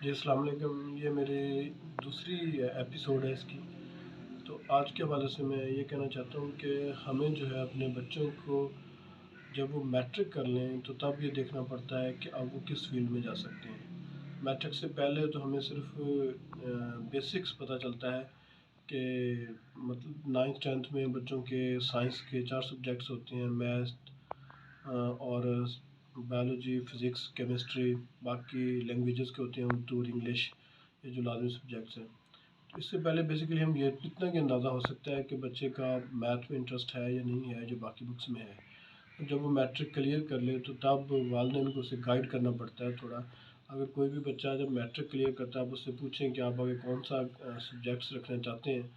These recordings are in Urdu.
جی السلام علیکم، یہ میری دوسری ایپیسوڈ ہے اس کی۔ تو آج کے حوالے سے میں یہ کہنا چاہتا ہوں کہ ہمیں جو ہے اپنے بچوں کو جب وہ میٹرک کر لیں تو تب یہ دیکھنا پڑتا ہے کہ اب وہ کس فیلڈ میں جا سکتے ہیں۔ میٹرک سے پہلے تو ہمیں صرف بیسکس پتہ چلتا ہے کہ مطلب 9th 10th میں بچوں کے سائنس کے 4 سبجیکٹس ہوتے ہیں، میتھ اور بایولوجی، فزکس، کیمسٹری، باقی لینگویجز کے ہوتے ہیں اردو اور انگلش، یہ جو لازمی سبجیکٹس ہیں۔ تو اس سے پہلے بیسیکلی ہم یہ اتنا کہ اندازہ ہو سکتا ہے کہ بچے کا میتھ میں انٹرسٹ ہے یا نہیں ہے جو باقی بکس میں ہے۔ جب وہ میٹرک کلیئر کر لے تو تب والدین کو اسے گائیڈ کرنا پڑتا ہے تھوڑا۔ اگر کوئی بھی بچہ جب میٹرک کلیئر کرتا ہے آپ اس سے پوچھیں کہ آپ آگے کون سا سبجیکٹس رکھنا چاہتے ہیں،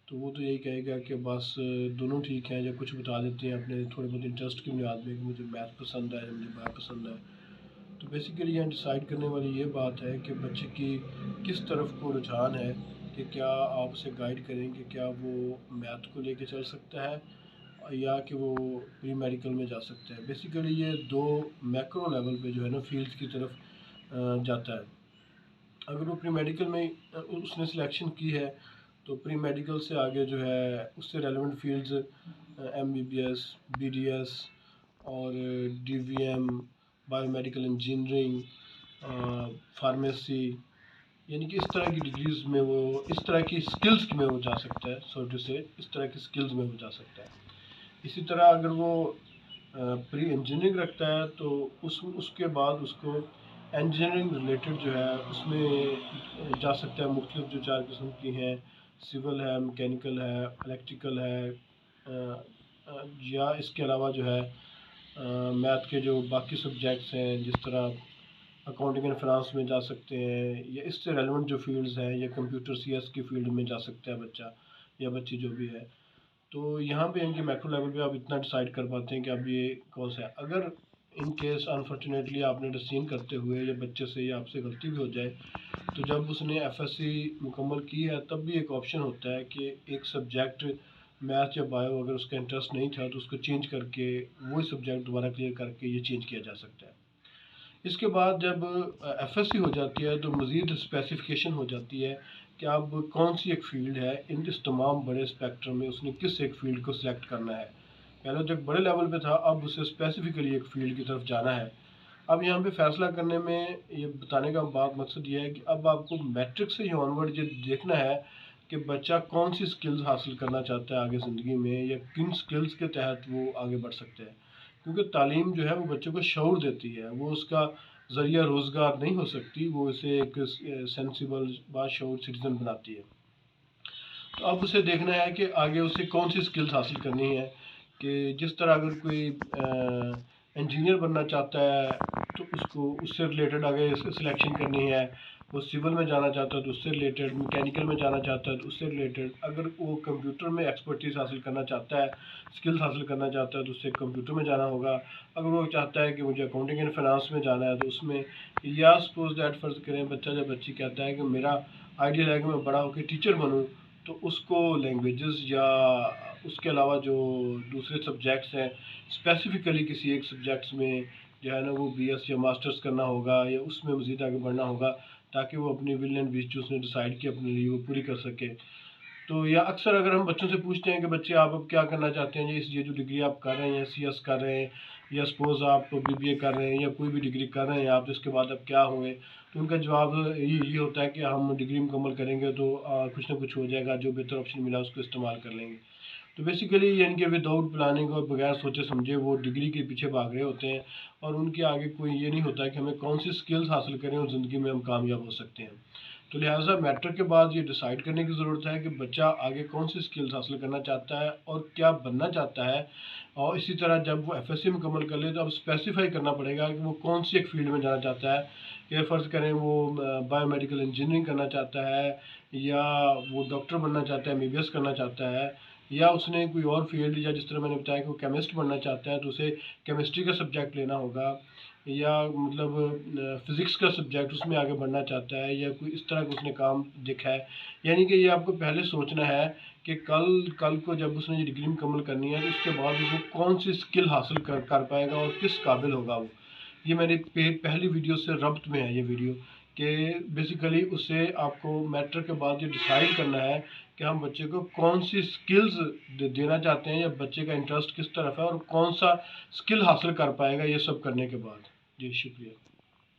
تو وہ تو یہی کہے گا کہ بس دونوں ٹھیک ہیں، یا کچھ بتا دیتے ہیں اپنے تھوڑے بہت انٹرسٹ کی بنیاد میں کہ مجھے میتھ پسند ہے یا مجھے بایو پسند ہے۔ تو بیسیکلی یہاں ڈیسائیڈ کرنے والی یہ بات ہے کہ بچے کی کس طرف کو رجحان ہے، کہ کیا آپ اسے گائیڈ کریں کہ کیا وہ میتھ کو لے کے چل سکتا ہے یا کہ وہ پری میڈیکل میں جا سکتا ہے۔ بیسیکلی یہ دو میکرو لیول پہ جو ہے نا فیلڈ کی طرف جاتا ہے۔ اگر وہ پری میڈیکل میں اس نے سلیکشن کی ہے تو پری میڈیکل سے آگے جو ہے اس سے ریلیونٹ فیلڈز MBBS، BDS اور DVM، bio medical engineering, pharmacy, یعنی کہ اس طرح کی ڈگریز میں وہ اس طرح کی سکلز میں وہ جا سکتا ہے، سو سے اس طرح کی سکلز میں وہ جا سکتا ہے۔ اسی طرح اگر وہ پری انجینئرنگ رکھتا ہے تو اس کے بعد اس کو انجینئرنگ ریلیٹڈ جو ہے اس میں جا سکتا ہے۔ مختلف جو 4 قسم کی ہیں، سول ہے، میکینیکل ہے، الیکٹریکل ہے، یا اس کے علاوہ جو ہے میتھ کے جو باقی سبجیکٹس ہیں جس طرح اکاؤنٹنگ اینڈ فنانس میں جا سکتے ہیں، یا اس سے ریلیونٹ جو فیلڈز ہیں، یا کمپیوٹر CS کی فیلڈ میں جا سکتا ہے بچہ یا بچی جو بھی ہے۔ تو یہاں پہ ان کے میکرو لیول پہ آپ اتنا ڈیسائیڈ کر پاتے ہیں کہ اب یہ کون سا ہے۔ اگر ان کیس انفارچونیٹلی آپ نے ڈسین کرتے ہوئے یا بچے سے یا آپ سے غلطی بھی ہو جائے تو جب اس نے FSC مکمل کی ہے تب بھی ایک آپشن ہوتا ہے کہ ایک سبجیکٹ میتھ یا بایو اگر اس کا انٹرسٹ نہیں تھا تو اس کو چینج کر کے وہی سبجیکٹ دوبارہ کلیئر کر کے یہ چینج کیا جا سکتا ہے۔ اس کے بعد جب FSC ہو جاتی ہے تو مزید اسپیسیفکیشن ہو جاتی ہے کہ اب کون سی ایک فیلڈ ہے اس تمام بڑے اسپیکٹرم میں اس نے کس ایک فیلڈ کو سلیکٹ کرنا ہے۔ پہلے تو ایک بڑے لیول پہ تھا، اب اسے اسپیسیفکلی ایک فیلڈ کی طرف جانا ہے۔ اب یہاں پہ فیصلہ کرنے میں یہ بتانے کا بات مقصد یہ ہے کہ اب آپ کو میٹرک سے ہی آنورڈ یہ دیکھنا ہے کہ بچہ کون سی سکلز حاصل کرنا چاہتا ہے آگے زندگی میں، یا کن سکلز کے تحت وہ آگے بڑھ سکتے ہیں۔ کیونکہ تعلیم جو ہے وہ بچے کو شعور دیتی ہے، وہ اس کا ذریعہ روزگار نہیں ہو سکتی، وہ اسے ایک سینسیبل باشعور سٹیزن بناتی ہے۔ تو اب اسے دیکھنا ہے کہ آگے اسے کون سی سکلز حاصل کرنی ہے، کہ جس طرح اگر کوئی انجینئر بننا چاہتا ہے تو اس کو اس سے ریلیٹڈ آگے سلیکشن کرنی ہے۔ وہ سول میں جانا چاہتا ہے تو اس سے ریلیٹڈ، میکینیکل میں جانا چاہتا ہے تو اس سے ریلیٹڈ، اگر وہ کمپیوٹر میں ایکسپرٹیز حاصل کرنا چاہتا ہے، سکلز حاصل کرنا چاہتا ہے تو اس سے کمپیوٹر میں جانا ہوگا۔ اگر وہ چاہتا ہے کہ مجھے اکاؤنٹنگ اینڈ فنانس میں جانا ہے تو اس میں، یا سپوز دیٹ فرض کریں بچہ یا بچی کہتا ہے کہ میرا آئیڈیل ہے کہ میں بڑا ہو کے ٹیچر بنوں، تو اس کو لینگویجز یا اس کے علاوہ جو دوسرے سبجیکٹس ہیں اسپیسیفکلی کسی ایک سبجیکٹس میں جو ہے نا وہ BS یا ماسٹرز کرنا ہوگا، یا اس میں مزید آگے بڑھنا ہوگا تاکہ وہ اپنی ول اینڈ وش جو اس نے ڈیسائیڈ کی اپنے لیے وہ پوری کر سکے۔ تو یا اکثر اگر ہم بچوں سے پوچھتے ہیں کہ بچے آپ اب کیا کرنا چاہتے ہیں، یہ جو ڈگری آپ کر رہے ہیں، CS کر رہے ہیں، یا سپوز آپ BBA کر رہے ہیں، یا کوئی بھی ڈگری کر رہے ہیں آپ، اس کے بعد اب کیا ہوئے، تو ان کا جواب یہ ہوتا ہے کہ ہم ڈگری مکمل کریں گے تو کچھ نہ کچھ ہو جائے گا، جو بہتر آپشن ملا اس کو استعمال کر لیں گے۔ تو بیسیکلی یعنی کہ وداؤٹ پلاننگ اور بغیر سوچے سمجھے وہ ڈگری کے پیچھے بھاگ رہے ہوتے ہیں، اور ان کے آگے کوئی یہ نہیں ہوتا کہ ہمیں کون سی سکلز حاصل کریں اور زندگی میں ہم کامیاب ہو سکتے ہیں۔ تو لہٰذا میٹرک کے بعد یہ ڈیسائیڈ کرنے کی ضرورت ہے کہ بچہ آگے کون سی سکلز حاصل کرنا چاہتا ہے اور کیا بننا چاہتا ہے، اور اسی طرح جب وہ FSC مکمل کر لے تو اب اسپیسیفائی کرنا پڑے گا کہ وہ کون سی ایک فیلڈ میں جانا چاہتا ہے۔ کہ فرض کریں وہ بایو میڈیکل انجینئرنگ کرنا چاہتا ہے، یا وہ ڈاکٹر بننا چاہتا ہے، MBBS کرنا چاہتا ہے، یا اس نے کوئی اور فیلڈ، یا جس طرح میں نے بتایا کہ وہ کیمسٹ بننا چاہتا ہے تو اسے کیمسٹری کا سبجیکٹ لینا ہوگا، یا مطلب فزکس کا سبجیکٹ اس میں آگے بڑھنا چاہتا ہے، یا کوئی اس طرح کا اس نے کام دیکھا ہے۔ یعنی کہ یہ آپ کو پہلے سوچنا ہے کہ کل کو جب اس نے یہ ڈگری مکمل کرنی ہے تو اس کے بعد وہ کون سی سکل حاصل کر پائے گا اور کس قابل ہوگا وہ۔ یہ میری پہلی ویڈیو سے ربط میں ہے یہ ویڈیو، کہ بیسیکلی اسے آپ کو میٹرک کے بعد یہ ڈیسائیڈ کرنا ہے کہ ہم بچے کو کون سی سکلز دینا چاہتے ہیں، یا بچے کا انٹرسٹ کس طرف ہے اور کون سا سکل حاصل کر پائے گا یہ سب کرنے کے بعد۔ جی شکریہ۔